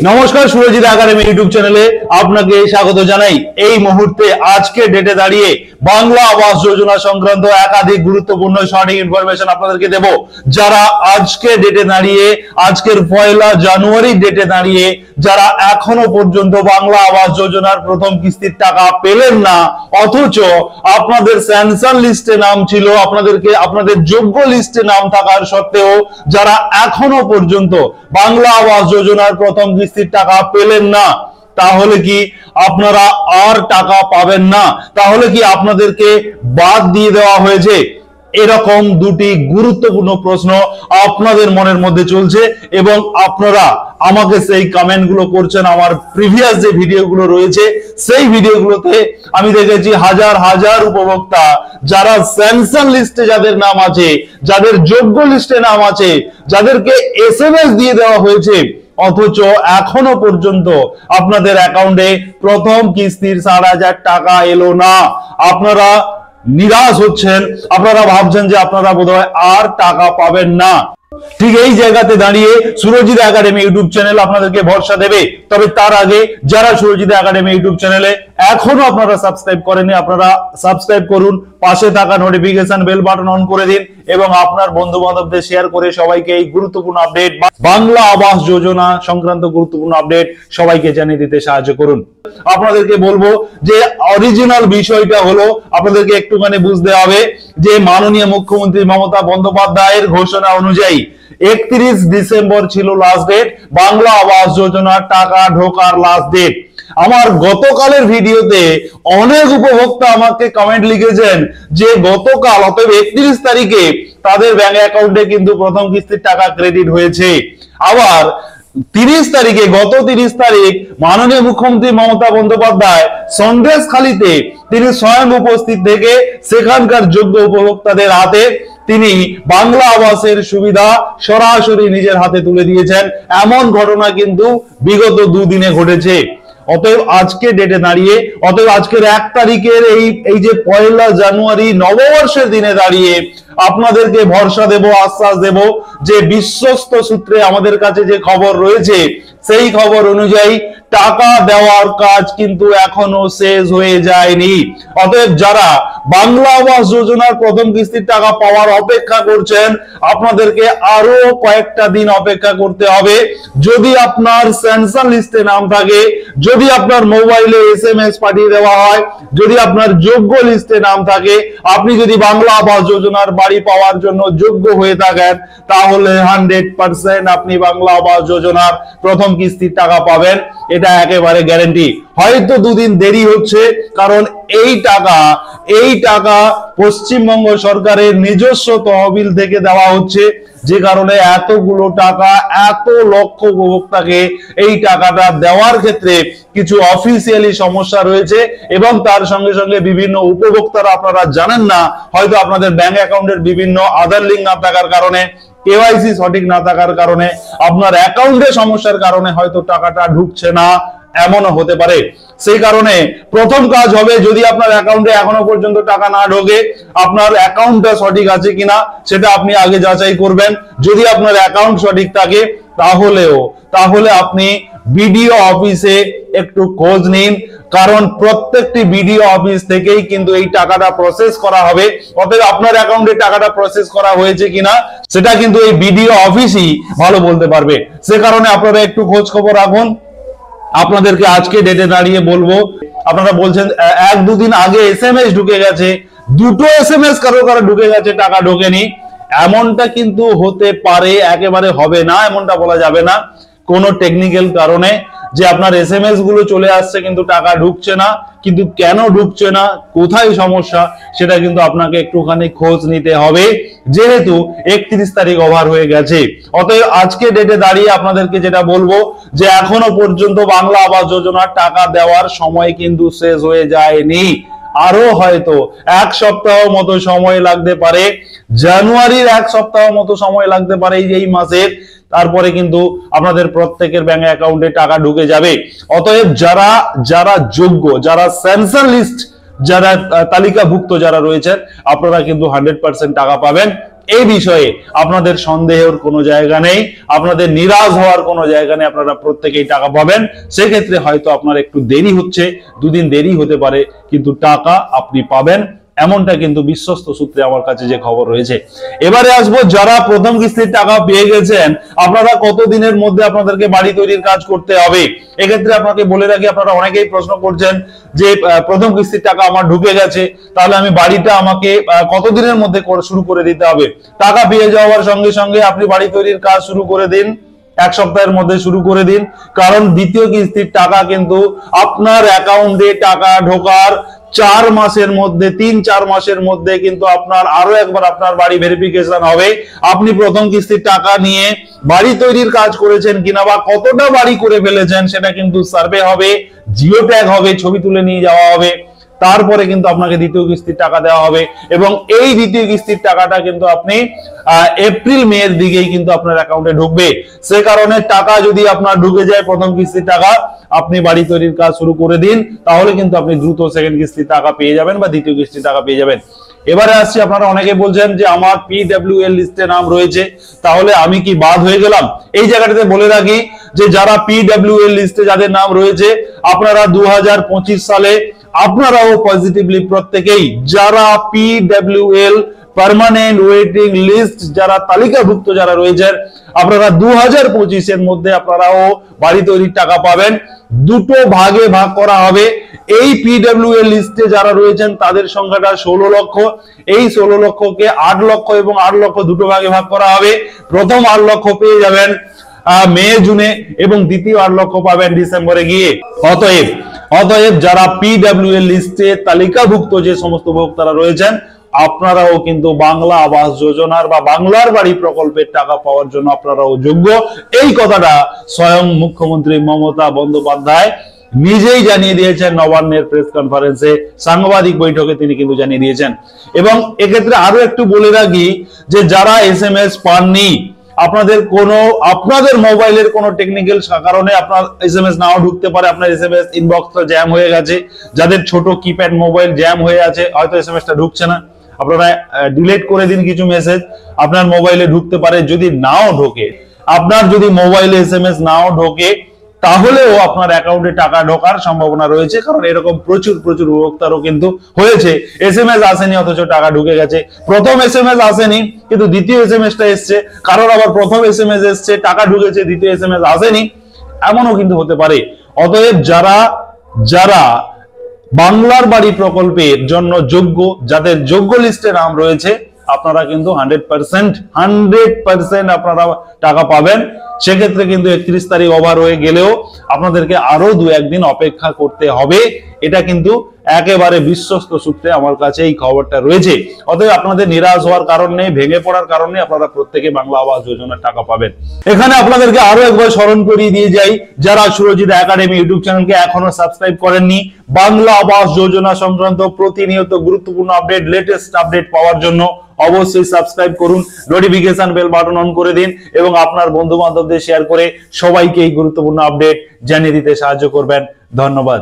নমস্কার, Surajit academy YouTube চ্যানেলে আপনাকে স্বাগত জানাই। এই মুহূর্তে আজকে ডেটে দাঁড়িয়ে বাংলা আবাস যোজনা সংক্রান্ত একাধিক গুরুত্বপূর্ণ সঠিক ইনফরমেশন আপনাদেরকে দেব। যারা আজকে ডেটে দাঁড়িয়ে, আজকের 1 জানুয়ারি ডেটে দাঁড়িয়ে যারা এখনো পর্যন্ত বাংলা আবাস যোজনার প্রথম কিস্তির টাকা পেলেন না, অথচ আপনাদের স্যাংশন লিস্টে নাম ছিল, আপনাদের যোগ্য লিস্টে নাম থাকার সত্ত্বেও যারা এখনো পর্যন্ত বাংলা আবাস যোজনার প্রথম কিস্তির টাকা পেলেন না, তাহলে কি আপনারা আর টাকা পাবেন না? তাহলে কি আপনাদেরকে বাদ দিয়ে দেওয়া হয়েছে? এরকম দুটি গুরুত্বপূর্ণ প্রশ্ন আপনাদের মনের মধ্যে চলছে এবং আপনারা আমাকে সেই কমেন্ট গুলো করছেন। আমার প্রিভিয়াস যে ভিডিওগুলো রয়েছে সেই ভিডিওগুলোতে আমি দেখেছি হাজার হাজার উপভোক্তা যারা স্যাংশন লিস্টে যাদের নাম আছে, যাদের যোগ্য লিস্টে নাম আছে, যাদেরকে এসএমএস দিয়ে দেওয়া হয়েছে, অথচ এখনো পর্যন্ত আপনাদের অ্যাকাউন্টে প্রথম কিস্তির 7,000 টাকা এলো না। আপনারা নিরাশ হচ্ছেন, আপনারা ভাবছেন যে আপনারা বোধহয় আর টাকা পাবেন না। ঠিক এই জায়গাতে দাঁড়িয়ে সুরজিৎ একাডেমি ইউটিউব চ্যানেল আপনাদেরকে ভরসা দেবে। তবে তার আগে যারা সুরজিৎ একাডেমি ইউটিউব চ্যানেলে এখনো আপনারা সাবস্ক্রাইব করেননি, আপনারা সাবস্ক্রাইব করুন, পাশে থাকা নোটিফিকেশন বেল বাটন অন করে দিন এবং আপনার বন্ধু বান্ধবদের শেয়ার করে সবাইকে এই গুরুত্বপূর্ণ আপডেট, বাংলা আবাস যোজনা সংক্রান্ত গুরুত্বপূর্ণ আপডেট সবাইকে জানিয়ে দিতে সাহায্য করুন। আপনাদেরকে বলবো যে অরিজিনাল বিষয়টা হলো আপনাদেরকে একটুখানি বুঝতে হবে যে মাননীয় মুখ্যমন্ত্রী মমতা বন্দ্যোপাধ্যায়ের ঘোষণা অনুযায়ী 31 ডিসেম্বর ছিল লাস্ট ডেট, বাংলা আবাস যোজনার টাকা ঢোকার লাস্ট ডেট। আমার গতকালের ভিডিওতে অনেক উপভোক্তা আমাকে কমেন্ট লিখেছেন যে গতকাল অর্থাৎ 31 তারিখে তাদের ব্যাংক অ্যাকাউন্টে কিন্তু প্রথম কিস্তির টাকা ক্রেডিট হয়েছে। আবার 30 তারিখে, গত 30 তারিখ মাননীয় মুখ্যমন্ত্রী মমতা বন্দ্যোপাধ্যায় সন্দেশখালীতে তিনি স্বয়ং উপস্থিত থেকে সেখানকার যোগ্য উপভোক্তাদের হাতে তিনি বাংলা আবাসের সুবিধা সরাসরি নিজের হাতে তুলে দিয়েছেন। এমন ঘটনা কিন্তু বিগত দুদিনে ঘটেছে। অতএব আজকে ডেটে দাঁড়িয়ে, অতএব আজকের 1 তারিখের এই যে 1 জানুয়ারি নববর্ষের দিনে দাঁড়িয়ে আপনাদেরকে ভরসা দেব, আশ্বাস দেব যে বিশ্বস্ত সূত্রে আমাদের কাছে যে খবর রয়েছে সেই খবর অনুযায়ী টাকা দেওয়ার কাজ কিন্তু এখনো শেষ হয়ে যায়নি। অতএব যারা বাংলা আবাস যোজনার প্রথম কিস্তির টাকা পাওয়ার অপেক্ষা করছেন, আপনাদেরকে আরো কয়েকটা দিন অপেক্ষা করতে হবে। যদি আপনার স্যাংশন লিস্টে নাম থাকে, যদি আপনার মোবাইলে এসএমএস পাঠিয়ে দেওয়া হয়, যদি আপনার যোগ্য লিস্টে নাম থাকে, আপনি যদি বাংলা আবাস যোজনার বাড়ি পাওয়ার জন্য যোগ্য হয়ে থাকেন, তাহলে 100% আপনি বাংলা আবাস যোজনার প্রথম কিস্তির টাকা পাবেন। এটা একেবারে গ্যারান্টি। হয়তো দুদিন দেরি হচ্ছে, কারণ এই টাকা পশ্চিমবঙ্গ সরকারের নিজস্ব তহবিল থেকে দেওয়া হচ্ছে, যে কারণে এতগুলো টাকা, এত লক্ষ উপভোক্তাকে এই টাকাটা দেওয়ার ক্ষেত্রে কিছু অফিসিয়ালি সমস্যা রয়েছে এবং তার সঙ্গে সঙ্গে বিভিন্ন উপভোক্তারা আপনারা জানেন না, হয়তো আপনাদের ব্যাংক অ্যাকাউন্টের বিভিন্ন আধার লিঙ্ক না থাকার কারণে, কেওয়াইসি সঠিক না থাকার কারণে, আপনার অ্যাকাউন্টে সমস্যার কারণে হয়তো টাকাটা ঢুকছে না, এমনও হতে পারে। সেই কারণে প্রথম কাজ হবে, যদি আপনার অ্যাকাউন্টে এখনো পর্যন্ত টাকা না ঢোকে, আপনার অ্যাকাউন্টটা সঠিক আছে কিনা সেটা আপনি আগে যাচাই করবেন। যদি আপনার অ্যাকাউন্ট সঠিক থাকে তাহলে আপনি বিডিও অফিসে একটু খোঁজ নিন, কারণ প্রত্যেকটি বিডিও অফিস থেকেই কিন্তু এই টাকাটা প্রসেস করা হবে। অতএব আপনার অ্যাকাউন্টে টাকাটা প্রসেস করা হয়েছে কিনা সেটা কিন্তু এই বিডিও অফিসই ভালো বলতে পারবে। সে কারণে আপনারা একটু খোঁজ খবর রাখুন। আপনাদেরকে আজকে ডেটে দাঁড়িয়ে বলবো, আপনারা বলছেন 1-2 দিন আগে এসএমএস ঢুকে গেছে, 2টো এসএমএস কারো ঢুকে গেছে, টাকা ঢোকেনি, এমনটা কিন্তু হতে পারে, একেবারে হবে না এমনটা বলা যাবে না। কোনো টেকনিক্যাল কারণে যে আপনার এসএমএস গুলো চলে আসছে কিন্তু টাকা ঢুকছে না, কিন্তু কেন ঢুকছে না, কোথায় সমস্যা, সেটা কিন্তু আপনাকে একটুখানি খোঁজ নিতে হবে, যেহেতু 31 তারিখ ওভার হয়ে গেছে। অতএব আজকে ডেটে দাঁড়িয়ে আপনাদেরকে যেটা বলবো যে এখনো পর্যন্ত বাংলা আবাস যোজনার টাকা দেওয়ার সময় কিন্তু শেষ হয়ে যায়নি। আরো হয়তো 1 সপ্তাহ মতো সময় লাগতে পারে, জানুয়ারির 1 সপ্তাহ মতো সময় লাগতে পারে এই মাসের। তারপরে কিন্তু আপনাদের প্রত্যেকের ব্যাংক অ্যাকাউন্টে টাকা ঢুকে যাবে। অতএব যারা যোগ্য, যারা স্যাংশন লিস্ট, যারা তালিকাভুক্ত যারা রয়েছেন, আপনারা কিন্তু 100% টাকা পাবেন। এই বিষয়ে আপনাদের সন্দেহের কোনো জায়গা নেই, আপনাদের নিরাশ হওয়ার কোনো জায়গা নেই। আপনারা প্রত্যেকেই টাকা পাবেন। সেক্ষেত্রে হয়তো আপনার একটু দেরি হচ্ছে, দুদিন দেরি হতে পারে, কিন্তু টাকা আপনি পাবেন, এমনটা কিন্তু বিশ্বস্ত সূত্রে আমার কাছে যে খবর রয়েছে। এবারে আসবো, যারা প্রথম কিস্তির টাকা পেয়ে গেছেন, আপনারা কত দিনের মধ্যে আপনাদেরকে বাড়ি তৈরির কাজ করতে হবে। এক্ষেত্রে আপনাকে বলে রাখি, আপনারা অনেকেই প্রশ্ন করছেন যে প্রথম কিস্তির টাকা আমার ঢুকে গেছে, তাহলে আমি বাড়িটা আমাকে কতদিনের মধ্যে শুরু করে দিতে হবে। টাকা পেয়ে যাওয়ার সঙ্গে সঙ্গে আপনি বাড়ি তৈরির কাজ শুরু করে দিন, এক সপ্তাহের মধ্যে শুরু করে দিন। কারণ দ্বিতীয় কিস্তির টাকা কিন্তু আপনার অ্যাকাউন্টে টাকা ঢোকার 4 মাসের মধ্যে, 3-4 মাসের মধ্যে কিন্তু আপনার আরো একবার আপনার বাড়ি ভেরিফিকেশন হবে। আপনি প্রথম কিস্তির টাকা নিয়ে বাড়ি তৈরির কাজ করেছেন কিনা বা কতটা বাড়ি করে ফেলেছেন সেটা কিন্তু সার্ভে হবে, জিও ট্যাগ হবে, ছবি তুলে নিয়ে যাওয়া হবে। তারপরে কিন্তু আপনাকে দ্বিতীয় কিস্তির টাকা দেওয়া হবে, এবং এই দ্বিতীয় কিস্তির টাকাটা কিন্তু আপনি এপ্রিল মে এর দিকেই কিন্তু আপনার অ্যাকাউন্টে ঢুকবে। সে কারণে টাকা যদি আপনার ঢুকে যায় প্রথম কিস্তির টাকা, আপনি বাড়ি তৈরির কাজ শুরু করে দিন, তাহলে কিন্তু আপনি দ্রুত সেকেন্ড কিস্তির টাকা পেয়ে যাবেন বা দ্বিতীয় কিস্তির টাকা পেয়ে যাবেন। এবারে আসছি, আপনারা অনেকে বলছেন যে আমার পিডব্লিউএল লিস্টে নাম রয়েছে, তাহলে আমি কি বাদ হয়ে গেলাম? এই জায়গাটাতে বলে রাখি যে যারা পিডব্লিউএল লিস্টে যাদের নাম রয়েছে, আপনারা 2025 সালে আপনারাও পজিটিভলি প্রত্যেকেই যারা পিডব্লিউএল পার্মানেন্ট ওয়েটিং লিস্ট যারা তালিকাভুক্ত যারা রয়েছেন, আপনারা 2025 এর মধ্যে আপনারাও বাড়ি তৈরির টাকা পাবেন। দুটো ভাগে ভাগ করা হবে। এই পিডব্লিউএল লিস্টে যারা রয়েছেন তাদের সংখ্যাটা 16 লক্ষ। এই 16 লক্ষকে 8 লক্ষ এবং 8 লক্ষ দুটো ভাগে ভাগ করা হবে। প্রথম 8 লক্ষ পেয়ে যাবেন মে জুনে, এবং দ্বিতীয় 8 লক্ষ পাবেন ডিসেম্বরে গিয়ে। অতএব যারা পিডব্লিউএল লিস্টে তালিকাভুক্ত যে সমস্ত ভোক্তারা রয়েছেন, আপনারাও কিন্তু বাংলা আবাস যোজনার বা বাংলার বাড়ি প্রকল্পের টাকা পাওয়ার জন্য আপনারাও যোগ্য। এই কথাটা স্বয়ং মুখ্যমন্ত্রী মমতা বন্দ্যোপাধ্যায় নিজেই জানিয়ে দিয়েছেন নবান্নের প্রেস কনফারেন্সে, সাংবাদিক বৈঠকে তিনি কিন্তু জানিয়ে দিয়েছেন। এবং এক্ষেত্রে আরো একটু বলে রাখি যে যারা এসএমএস পাননি, আপনাদের মোবাইলের কোনো টেকনিক্যাল কারণে আপনার এসএমএস নাও ঢুকতে পারে, আপনার এসএমএস ইনবক্সটা জ্যাম হয়ে গেছে, যাদের ছোট কিপ্যাড মোবাইল জ্যাম হয়ে আছে, হয়তো এসএমএসটা ঢুকছে না, আপনারা ডিলিট করে দিন কিছু মেসেজ, আপনার মোবাইলে ঢুকতে পারে। যদি নাও ঢোকে, আপনার যদি মোবাইলে এসএমএস নাও ঢোকে, তাহলেও আপনার অ্যাকাউন্টে টাকা ঢোকার সম্ভাবনা রয়েছে। কারণ এরকম প্রচুর উপভোক্তারও কিন্তু হয়েছে, এসএমএস আসেনি অথচ টাকা ঢুকে গেছে। প্রথম এসএমএস আসেনি কিন্তু দ্বিতীয় এসএমএসটা এসছে, কারণ আবার প্রথম এসএমএস এসছে, টাকা ঢুকেছে, দ্বিতীয় এসএমএস আসেনি, এমনও কিন্তু হতে পারে। অতএব যারা বাংলার বাড়ি প্রকল্পের জন্য যোগ্য, যাদের যোগ্য লিস্টে নাম রয়েছে, আপনারা কিন্তু 100% আপনারা টাকা পাবেন। সেক্ষেত্রে কিন্তু 31 তারিখ ওভার হয়ে গেলেও আপনাদেরকে আরো 2-1 দিন অপেক্ষা করতে হবে। এটা কিন্তু একেবারে বিশ্বস্ত সূত্রে আমার কাছে এই খবরটা রয়েছে। অতএব আপনাদের নিরাশ হওয়ার কারণ নেই, ভেঙে পড়ার কারণ নেই, আপনারা প্রত্যেকে বাংলা আবাস যোজনার টাকা পাবেন। এখানে আপনাদেরকে আরো একবার স্মরণ করিয়ে দিয়ে যাই, যারা সুরজিৎ একাডেমি ইউটিউব চ্যানেলকে এখনো সাবস্ক্রাইব করেননি, বাংলা আবাস যোজনা সংক্রান্ত প্রতিনিয়ত গুরুত্বপূর্ণ আপডেট, লেটেস্ট আপডেট পাওয়ার জন্য অবশ্যই সাবস্ক্রাইব করুন, নোটিফিকেশন বেল বাটন অন করে দিন, এবং আপনার বন্ধু বান্ধবদের শেয়ার করে সবাইকে এই গুরুত্বপূর্ণ আপডেট জানিয়ে দিতে সাহায্য করবেন। ধন্যবাদ।